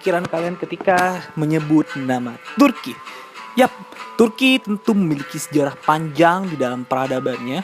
pikiran kalian ketika menyebut nama Turki? Yap, Turki tentu memiliki sejarah panjang di dalam peradabannya,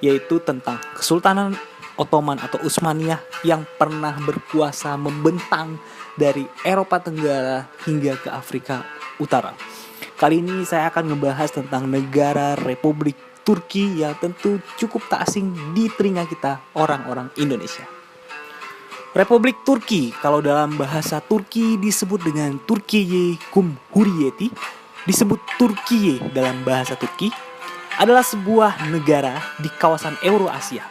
yaitu tentang Kesultanan Ottoman atau Utsmaniyah yang pernah berkuasa membentang dari Eropa Tenggara hingga ke Afrika Utara. Kali ini saya akan membahas tentang negara Republik Turki yang tentu cukup tak asing di telinga kita orang-orang Indonesia. Republik Turki, kalau dalam bahasa Turki disebut dengan Türkiye Cumhuriyeti, disebut Turkiye dalam bahasa Turki, adalah sebuah negara di kawasan Eurasia.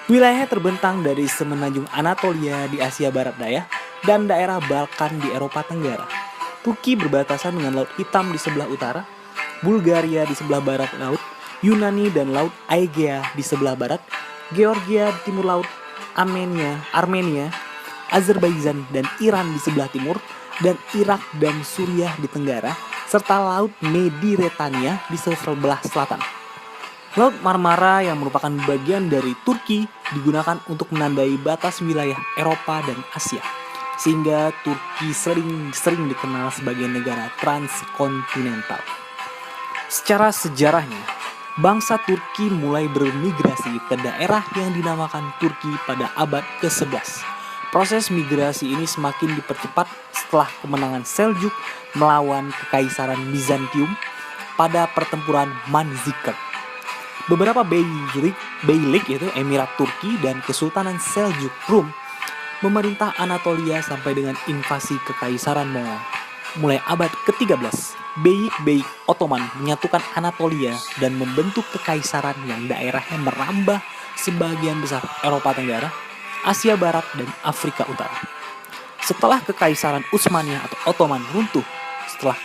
Wilayahnya terbentang dari semenanjung Anatolia di Asia Barat Daya dan daerah Balkan di Eropa Tenggara. Turki berbatasan dengan Laut Hitam di sebelah utara, Bulgaria di sebelah barat laut, Yunani dan Laut Aegea di sebelah barat, Georgia di timur laut, Armenia, Azerbaijan dan Iran di sebelah timur, dan Irak dan Suriah di tenggara, serta Laut Mediterania di sebelah selatan. Laut Marmara yang merupakan bagian dari Turki digunakan untuk menandai batas wilayah Eropa dan Asia, sehingga Turki sering dikenal sebagai negara transkontinental. Secara sejarahnya, bangsa Turki mulai bermigrasi ke daerah yang dinamakan Turki pada abad ke-11. Proses migrasi ini semakin dipercepat setelah kemenangan Seljuk melawan Kekaisaran Bizantium pada pertempuran Manzikert. Beberapa beylik yaitu Emirat Turki dan Kesultanan Seljuk Rum memerintah Anatolia sampai dengan invasi Kekaisaran Mongol. Mulai abad ke-13, beylik Ottoman menyatukan Anatolia dan membentuk kekaisaran yang daerahnya merambah sebagian besar Eropa Tenggara, Asia Barat, dan Afrika Utara. Setelah Kekaisaran Utsmaniyah atau Ottoman runtuh setelah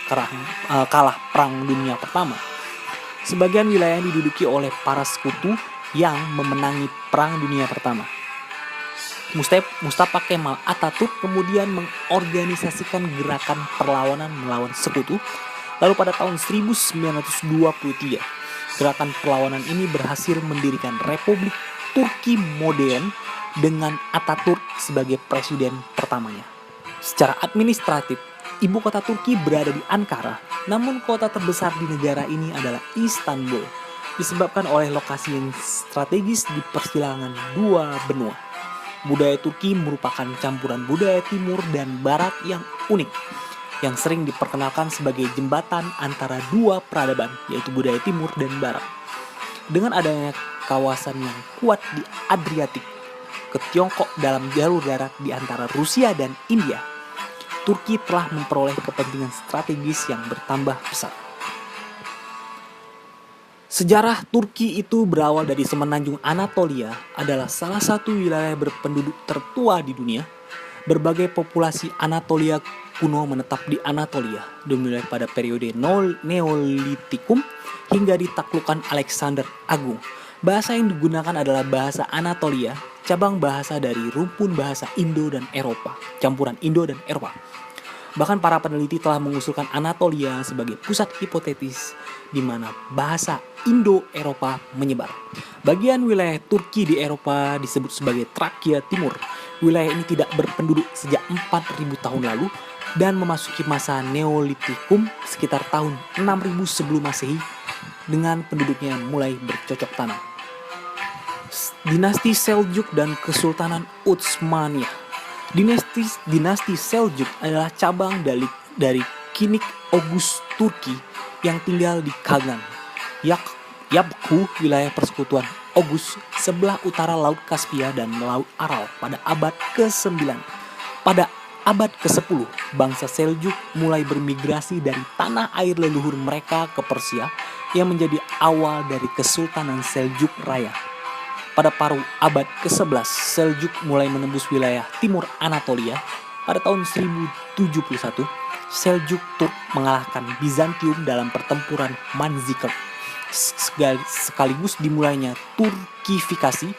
kalah Perang Dunia Pertama, sebagian wilayah diduduki oleh para sekutu yang memenangi Perang Dunia Pertama. Mustafa Kemal Atatürk kemudian mengorganisasikan gerakan perlawanan melawan sekutu. Lalu pada tahun 1923, gerakan perlawanan ini berhasil mendirikan Republik Turki modern dengan Atatürk sebagai presiden pertamanya. Secara administratif, ibu kota Turki berada di Ankara, namun kota terbesar di negara ini adalah Istanbul, disebabkan oleh lokasi yang strategis di persilangan dua benua. Budaya Turki merupakan campuran budaya timur dan barat yang unik, yang sering diperkenalkan sebagai jembatan antara dua peradaban, yaitu budaya timur dan barat. Dengan adanya kawasan yang kuat di Adriatik ke Tiongkok dalam jalur darat di antara Rusia dan India, Turki telah memperoleh kepentingan strategis yang bertambah besar. Sejarah Turki itu berawal dari semenanjung Anatolia, adalah salah satu wilayah berpenduduk tertua di dunia. Berbagai populasi Anatolia kuno menetap di Anatolia, dimulai pada periode Neolitikum hingga ditaklukkan Alexander Agung. Bahasa yang digunakan adalah bahasa Anatolia, cabang bahasa dari rumpun bahasa Indo dan Eropa, campuran Indo dan Eropa. Bahkan para peneliti telah mengusulkan Anatolia sebagai pusat hipotetis di mana bahasa Indo-Eropa menyebar. Bagian wilayah Turki di Eropa disebut sebagai Trakia Timur. Wilayah ini tidak berpenduduk sejak 4.000 tahun lalu dan memasuki masa Neolitikum sekitar tahun 6.000 sebelum Masehi dengan penduduknya mulai bercocok tanam. Dinasti Seljuk dan Kesultanan Utsmaniyah. Dinasti Seljuk adalah cabang dari Kinik Oghuz Turki yang tinggal di Kagan, Yabku, wilayah persekutuan Oghuz sebelah utara Laut Kaspia dan Laut Aral pada abad ke-9. Pada abad ke-10, bangsa Seljuk mulai bermigrasi dari tanah air leluhur mereka ke Persia yang menjadi awal dari Kesultanan Seljuk Raya. Pada paruh abad ke-11, Seljuk mulai menembus wilayah timur Anatolia. Pada tahun 1071, Seljuk Turk mengalahkan Bizantium dalam pertempuran Manzikert. Sekaligus dimulainya Turkifikasi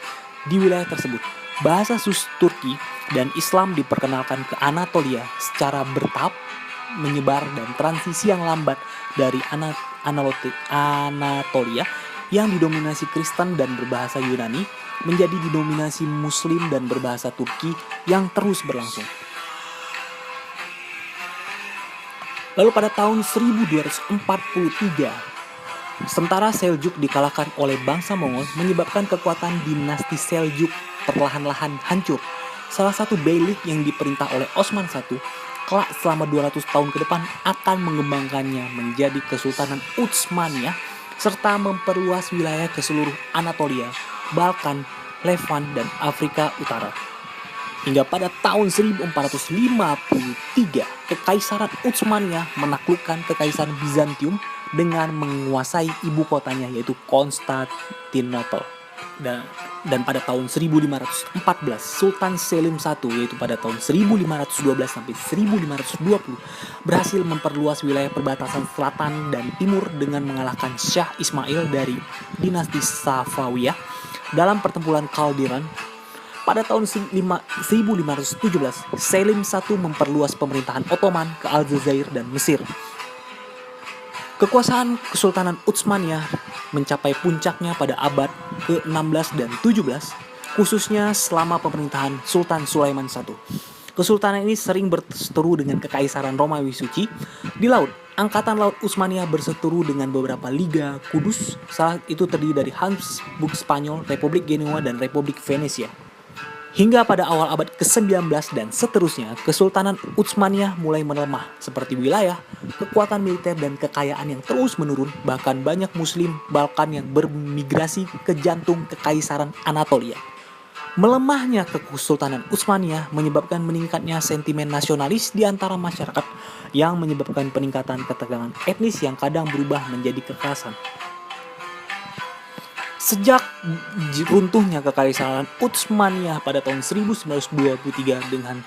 di wilayah tersebut. Bahasa Turki dan Islam diperkenalkan ke Anatolia secara bertahap, menyebar dan transisi yang lambat dari Anatolia yang didominasi Kristen dan berbahasa Yunani menjadi didominasi Muslim dan berbahasa Turki yang terus berlangsung. Lalu pada tahun 1243, sementara Seljuk dikalahkan oleh bangsa Mongol menyebabkan kekuatan dinasti Seljuk perlahan-lahan hancur. Salah satu beylik yang diperintah oleh Osman I kelak selama 200 tahun ke depan akan mengembangkannya menjadi Kesultanan Utsmaniyah serta memperluas wilayah ke seluruh Anatolia, Balkan, Levant, dan Afrika Utara. Hingga pada tahun 1453, Kekaisaran Utsmaniyah menaklukkan Kekaisaran Bizantium dengan menguasai ibu kotanya yaitu Konstantinopel. Dan pada tahun 1514, Sultan Selim I yaitu pada tahun 1512 sampai 1520 berhasil memperluas wilayah perbatasan selatan dan timur dengan mengalahkan Syah Ismail dari dinasti Safawiyah dalam pertempuran Kaldiran. Pada tahun 1517, Selim I memperluas pemerintahan Ottoman ke Aljazair dan Mesir. Kekuasaan Kesultanan Utsmaniyah mencapai puncaknya pada abad ke-16 dan 17, khususnya selama pemerintahan Sultan Sulaiman I. Kesultanan ini sering berseteru dengan Kekaisaran Romawi Suci. Di laut, Angkatan Laut Utsmaniyah berseteru dengan beberapa liga kudus, salah itu terdiri dari Habsburg Spanyol, Republik Genoa, dan Republik Venesia. Hingga pada awal abad ke-19 dan seterusnya, Kesultanan Utsmaniyah mulai melemah seperti wilayah, kekuatan militer, dan kekayaan yang terus menurun. Bahkan banyak muslim Balkan yang bermigrasi ke jantung Kekaisaran Anatolia. Melemahnya Kesultanan Utsmaniyah menyebabkan meningkatnya sentimen nasionalis di antara masyarakat yang menyebabkan peningkatan ketegangan etnis yang kadang berubah menjadi kekerasan. Sejak runtuhnya Kekaisaran Utsmaniyah pada tahun 1923 dengan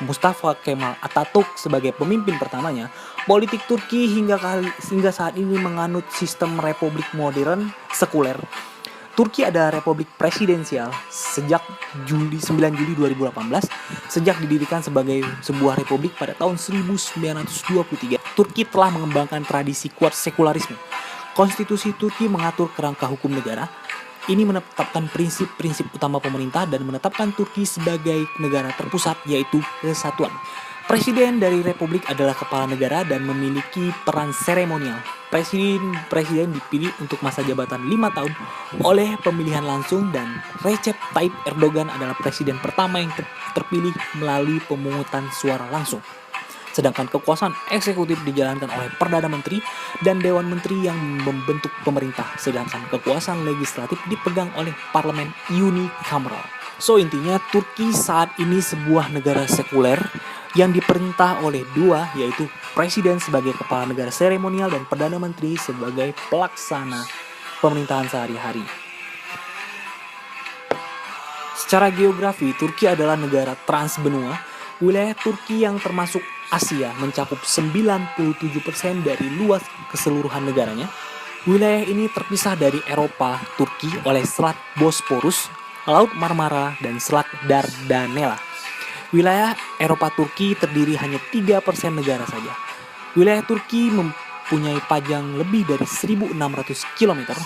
Mustafa Kemal Atatürk sebagai pemimpin pertamanya, politik Turki hingga saat ini menganut sistem republik modern sekuler. Turki adalah republik presidensial sejak 9 Juli 2018, sejak didirikan sebagai sebuah republik pada tahun 1923. Turki telah mengembangkan tradisi kuat sekularisme. Konstitusi Turki mengatur kerangka hukum negara. Ini menetapkan prinsip-prinsip utama pemerintah dan menetapkan Turki sebagai negara terpusat, yaitu kesatuan. Presiden dari republik adalah kepala negara dan memiliki peran seremonial. Presiden dipilih untuk masa jabatan 5 tahun oleh pemilihan langsung dan Recep Tayyip Erdogan adalah presiden pertama yang terpilih melalui pemungutan suara langsung. Sedangkan kekuasaan eksekutif dijalankan oleh Perdana Menteri dan Dewan Menteri yang membentuk pemerintah, sedangkan kekuasaan legislatif dipegang oleh parlemen unikameral. So intinya Turki saat ini sebuah negara sekuler yang diperintah oleh dua, yaitu presiden sebagai kepala negara seremonial dan Perdana Menteri sebagai pelaksana pemerintahan sehari-hari. Secara geografi, Turki adalah negara transbenua. Wilayah Turki yang termasuk Asia mencakup 97% dari luas keseluruhan negaranya. Wilayah ini terpisah dari Eropa Turki oleh Selat Bosporus, Laut Marmara, dan Selat Dardanella. Wilayah Eropa Turki terdiri hanya 3% negara saja. Wilayah Turki mempunyai panjang lebih dari 1.600 km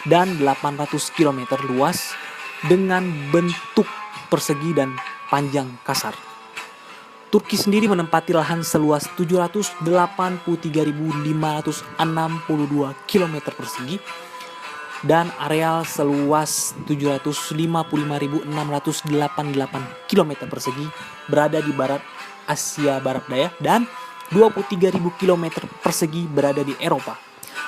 dan 800 km luas dengan bentuk persegi dan panjang kasar. Turki sendiri menempati lahan seluas 783.562 km persegi dan areal seluas 755.688 km persegi berada di barat Asia Barat Daya dan 23.000 km persegi berada di Eropa.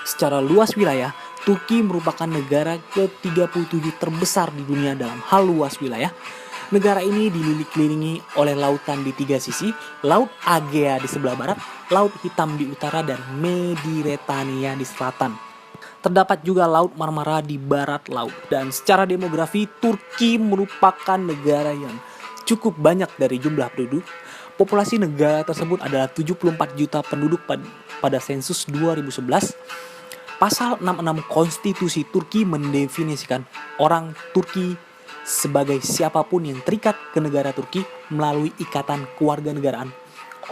Secara luas wilayah, Turki merupakan negara ke-37 terbesar di dunia dalam hal luas wilayah. Negara ini dikelilingi oleh lautan di 3 sisi, Laut Egea di sebelah barat, Laut Hitam di utara, dan Mediterania di selatan. Terdapat juga Laut Marmara di barat laut. Dan secara demografi, Turki merupakan negara yang cukup banyak dari jumlah penduduk. Populasi negara tersebut adalah 74 juta penduduk pada sensus 2011. Pasal 66 Konstitusi Turki mendefinisikan orang Turki sebagai siapapun yang terikat ke negara Turki melalui ikatan kewarganegaraan.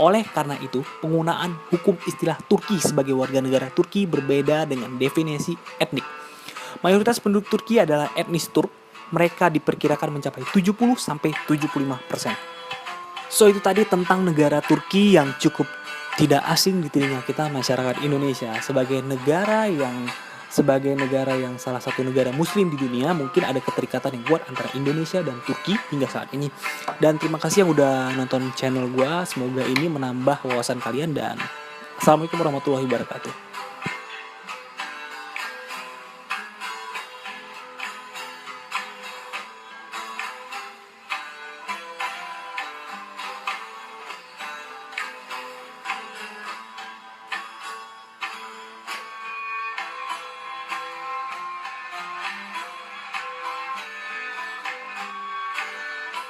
Oleh karena itu, penggunaan hukum istilah Turki sebagai warga negara Turki berbeda dengan definisi etnik. Mayoritas penduduk Turki adalah etnis Turk. Mereka diperkirakan mencapai 70-75%. So itu tadi tentang negara Turki yang cukup tidak asing di telinga kita masyarakat Indonesia sebagai negara yang salah satu negara muslim di dunia. Mungkin ada keterikatan yang kuat antara Indonesia dan Turki hingga saat ini. Dan terima kasih yang udah nonton channel gue. Semoga ini menambah wawasan kalian, dan assalamualaikum warahmatullahi wabarakatuh.